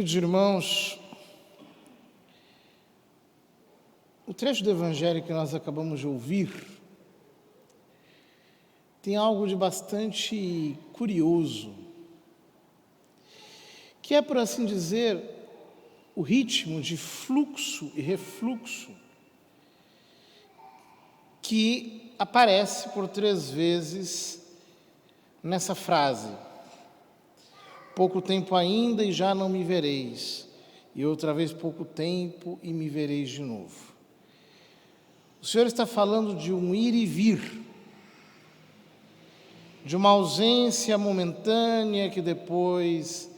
Queridos irmãos, o trecho do Evangelho que nós acabamos de ouvir tem algo de bastante curioso, que é, por assim dizer, o ritmo de fluxo e refluxo que aparece por 3 vezes nessa frase. Pouco tempo ainda e já não me vereis, e outra vez pouco tempo e me vereis de novo. O Senhor está falando de um ir e vir, de uma ausência momentânea que depois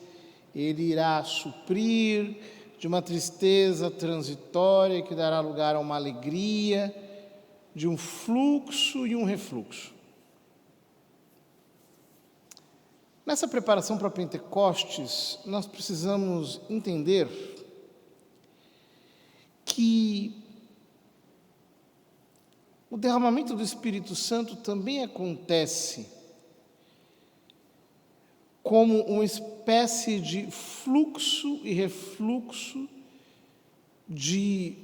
Ele irá suprir, de uma tristeza transitória que dará lugar a uma alegria, de um fluxo e um refluxo. Nessa preparação para Pentecostes, nós precisamos entender que o derramamento do Espírito Santo também acontece como uma espécie de fluxo e refluxo de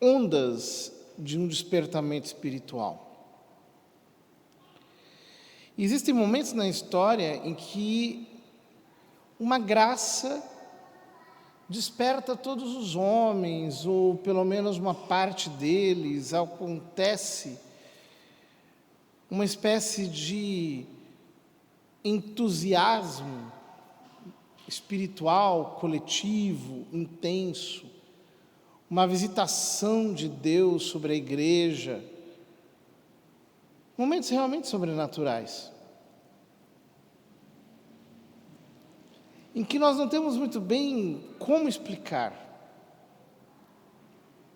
ondas de um despertamento espiritual. Existem momentos na história em que uma graça desperta todos os homens, ou pelo menos uma parte deles. Acontece uma espécie de entusiasmo espiritual, coletivo, intenso, uma visitação de Deus sobre a igreja, momentos realmente sobrenaturais, em que nós não temos muito bem como explicar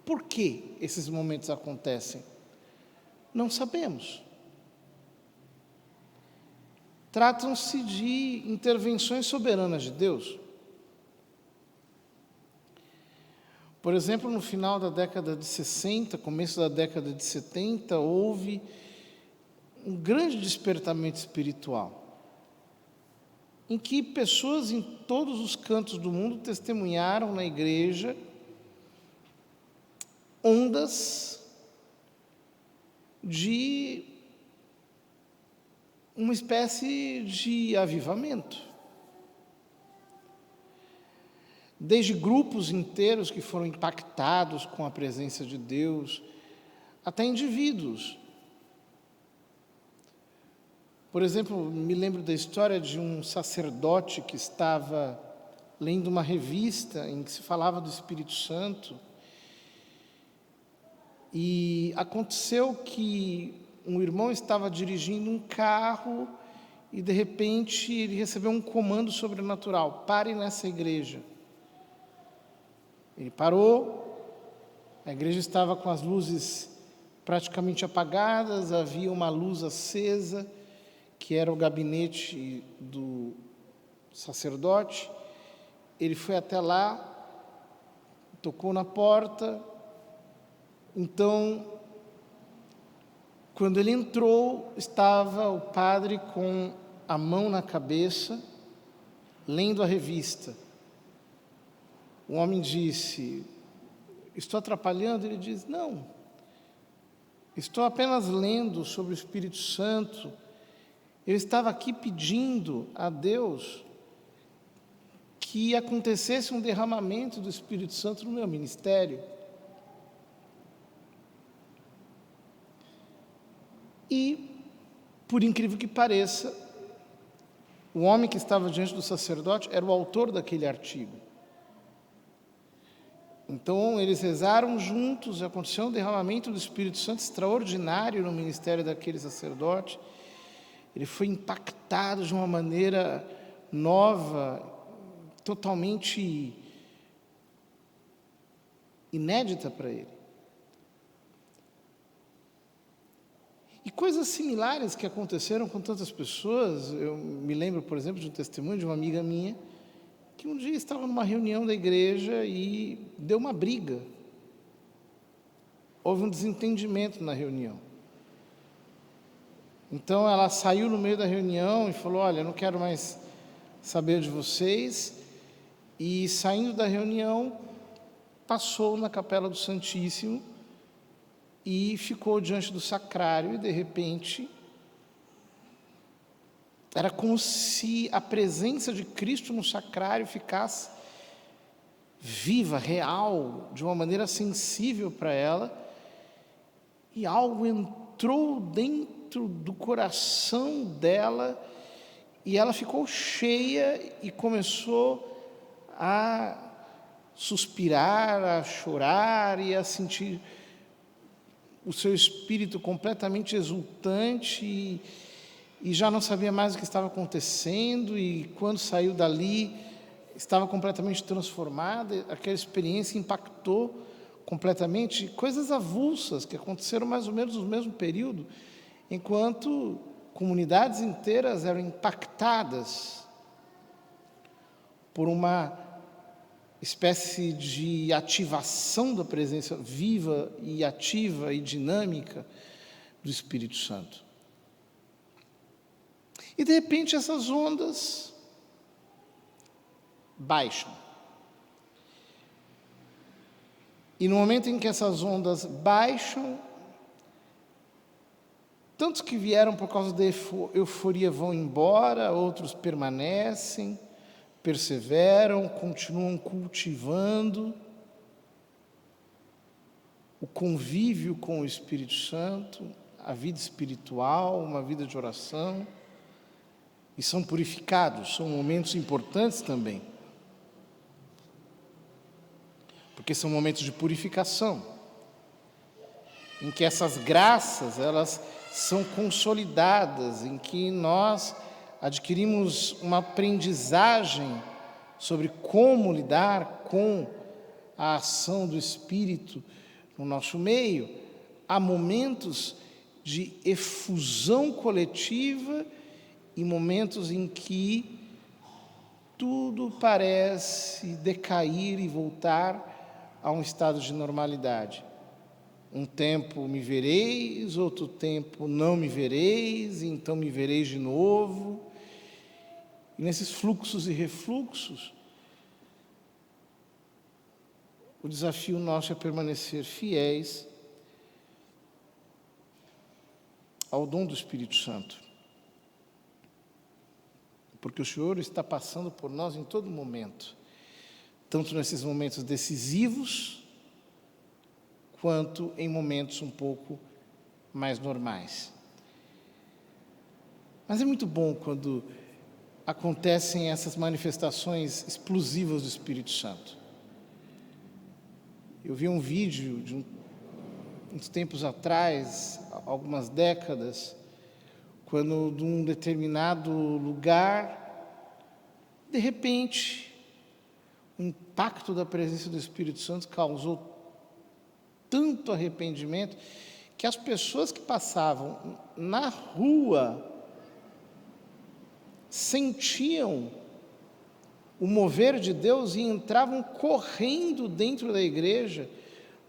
por que esses momentos acontecem. Não sabemos. Tratam-se de intervenções soberanas de Deus. Por exemplo, no final da década de 60, começo da década de 70, houve um grande despertamento espiritual, em que pessoas em todos os cantos do mundo testemunharam na igreja ondas de uma espécie de avivamento. Desde grupos inteiros que foram impactados com a presença de Deus, até indivíduos. Por exemplo, me lembro da história de um sacerdote que estava lendo uma revista em que se falava do Espírito Santo, e aconteceu que um irmão estava dirigindo um carro e de repente ele recebeu um comando sobrenatural: pare nessa igreja. Ele parou, a igreja estava com as luzes praticamente apagadas, havia uma luz acesa, que era o gabinete do sacerdote. Ele foi até lá, tocou na porta. Então, quando ele entrou, estava o padre com a mão na cabeça, lendo a revista. O homem disse: estou atrapalhando? Ele diz: não, estou apenas lendo sobre o Espírito Santo. Eu estava aqui pedindo a Deus que acontecesse um derramamento do Espírito Santo no meu ministério. E, por incrível que pareça, o homem que estava diante do sacerdote era o autor daquele artigo. Então, eles rezaram juntos, aconteceu um derramamento do Espírito Santo extraordinário no ministério daquele sacerdote. Ele foi impactado de uma maneira nova, totalmente inédita para ele. E coisas similares que aconteceram com tantas pessoas. Eu me lembro, por exemplo, de um testemunho de uma amiga minha, que um dia estava numa reunião da igreja e deu uma briga. Houve um desentendimento na reunião. Então ela saiu no meio da reunião e falou: olha, não quero mais saber de vocês. E saindo da reunião, passou na Capela do Santíssimo e ficou diante do sacrário, e de repente era como se a presença de Cristo no sacrário ficasse viva, real, de uma maneira sensível para ela, e algo entrou dentro do coração dela, e ela ficou cheia e começou a suspirar, a chorar e a sentir o seu espírito completamente exultante, e já não sabia mais o que estava acontecendo, e quando saiu dali estava completamente transformada. Aquela experiência impactou completamente. Coisas avulsas que aconteceram mais ou menos no mesmo período, enquanto comunidades inteiras eram impactadas por uma espécie de ativação da presença viva e ativa e dinâmica do Espírito Santo. E de repente essas ondas baixam. E no momento em que essas ondas baixam, tantos que vieram por causa da euforia vão embora, outros permanecem, perseveram, continuam cultivando o convívio com o Espírito Santo, a vida espiritual, uma vida de oração, e são purificados. São momentos importantes também, porque são momentos de purificação, em que essas graças, elas são consolidadas, em que nós adquirimos uma aprendizagem sobre como lidar com a ação do Espírito no nosso meio. Há momentos de efusão coletiva e momentos em que tudo parece decair e voltar a um estado de normalidade. Um tempo me vereis, outro tempo não me vereis, então me vereis de novo. E nesses fluxos e refluxos, o desafio nosso é permanecer fiéis ao dom do Espírito Santo. Porque o Senhor está passando por nós em todo momento, tanto nesses momentos decisivos, quanto em momentos um pouco mais normais. Mas é muito bom quando acontecem essas manifestações explosivas do Espírito Santo. Eu vi um vídeo de uns tempos atrás, algumas décadas, quando de um determinado lugar, de repente, o impacto da presença do Espírito Santo causou tanto arrependimento, que as pessoas que passavam na rua sentiam o mover de Deus e entravam correndo dentro da igreja,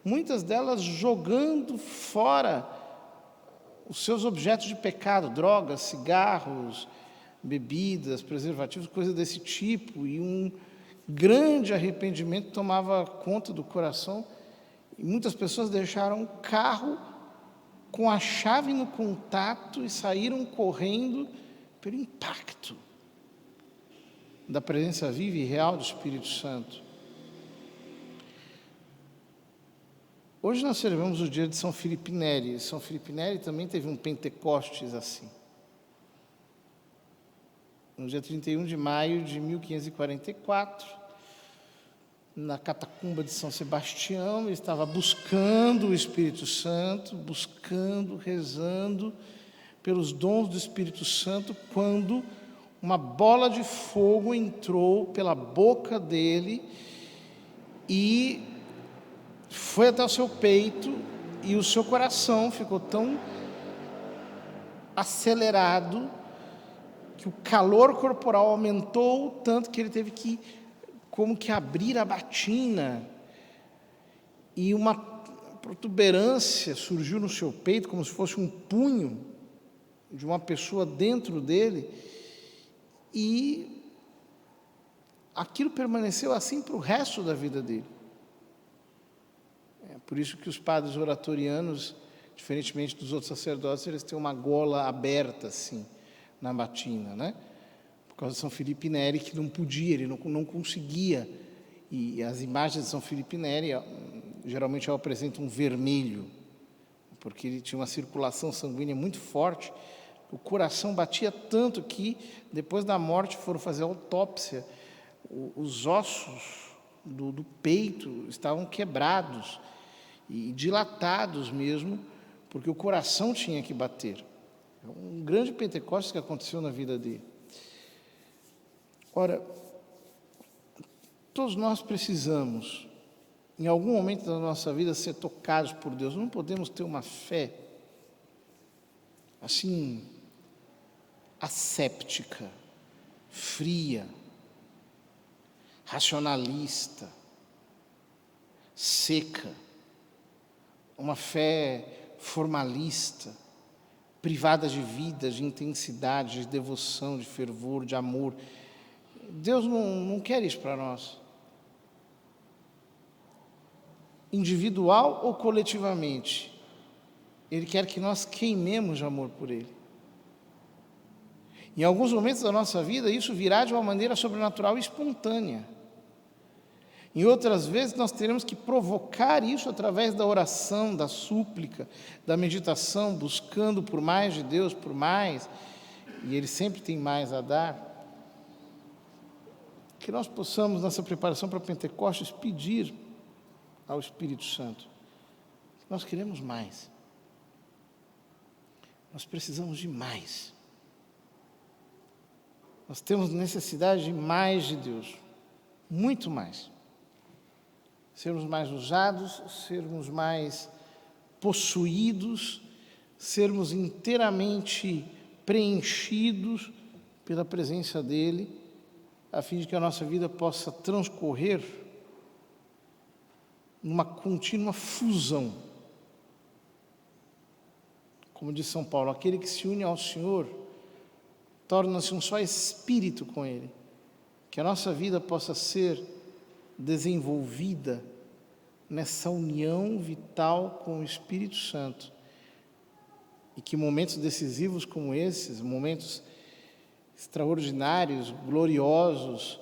muitas delas jogando fora os seus objetos de pecado, drogas, cigarros, bebidas, preservativos, coisas desse tipo, e um grande arrependimento tomava conta do coração. E muitas pessoas deixaram o carro com a chave no contato e saíram correndo pelo impacto da presença viva e real do Espírito Santo. Hoje nós celebramos o dia de São Filipe Neri. São Filipe Neri também teve um Pentecostes assim. No dia 31 de maio de 1544, na catacumba de São Sebastião, ele estava buscando o Espírito Santo, buscando, rezando pelos dons do Espírito Santo, quando uma bola de fogo entrou pela boca dele e foi até o seu peito, e o seu coração ficou tão acelerado que o calor corporal aumentou tanto que ele teve que como que abrir a batina, e uma protuberância surgiu no seu peito, como se fosse um punho de uma pessoa dentro dele, e aquilo permaneceu assim para o resto da vida dele. É por isso que os padres oratorianos, diferentemente dos outros sacerdotes, eles têm uma gola aberta assim na batina, né? Por causa de São Filipe Neri, que não podia, ele não conseguia. E as imagens de São Filipe Neri geralmente apresentam um vermelho, porque ele tinha uma circulação sanguínea muito forte. O coração batia tanto que, depois da morte, foram fazer autópsia. Os ossos do peito estavam quebrados e dilatados mesmo, porque o coração tinha que bater. Um grande Pentecostes que aconteceu na vida dele. Ora, todos nós precisamos, em algum momento da nossa vida, ser tocados por Deus. Não podemos ter uma fé assim, asséptica, fria, racionalista, seca, uma fé formalista, privada de vida, de intensidade, de devoção, de fervor, de amor. Deus não quer isso para nós. Individual ou coletivamente, Ele quer que nós queimemos de amor por Ele. Em alguns momentos da nossa vida, isso virá de uma maneira sobrenatural e espontânea. Em outras vezes, nós teremos que provocar isso através da oração, da súplica, da meditação, buscando por mais de Deus, por mais, e Ele sempre tem mais a dar. Que nós possamos, nessa preparação para Pentecostes, pedir ao Espírito Santo. Nós queremos mais. Nós precisamos de mais. Nós temos necessidade de mais de Deus, muito mais. Sermos mais usados, sermos mais possuídos, sermos inteiramente preenchidos pela presença dEle, a fim de que a nossa vida possa transcorrer numa contínua fusão. Como diz São Paulo, aquele que se une ao Senhor torna-se um só espírito com Ele. Que a nossa vida possa ser desenvolvida nessa união vital com o Espírito Santo. E que momentos decisivos como esses, momentos extraordinários, gloriosos,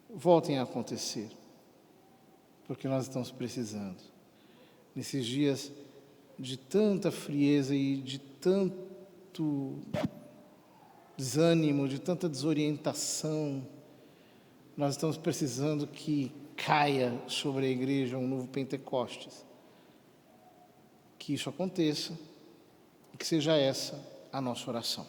voltem a acontecer. Porque nós estamos precisando. Nesses dias de tanta frieza e de tanto desânimo, de tanta desorientação, nós estamos precisando que caia sobre a igreja um novo Pentecostes. Que isso aconteça e que seja essa a nossa oração.